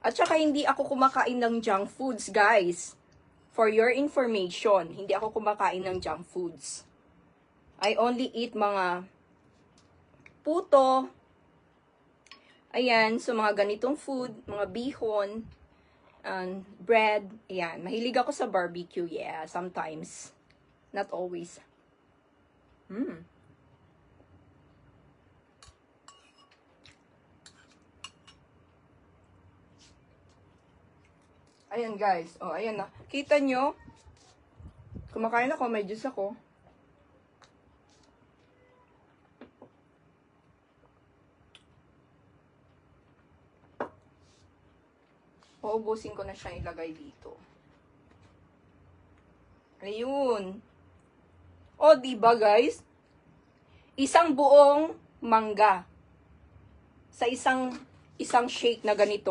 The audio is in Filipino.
At saka hindi ako kumakain ng junk foods, guys. For your information, hindi ako kumakain ng junk foods. I only eat mga puto. Ayan, so mga ganitong food, mga bihon, bread. Ayan, mahilig ako sa barbecue, yeah, sometimes. Not always. Ayan, guys. Oh, ayan na. Kita nyo? Kumakain ako, may juice ako. Uubusin ko na siya ilagay dito. Ayun. O, diba, guys? Isang buong mangga. Sa isang shake na ganito.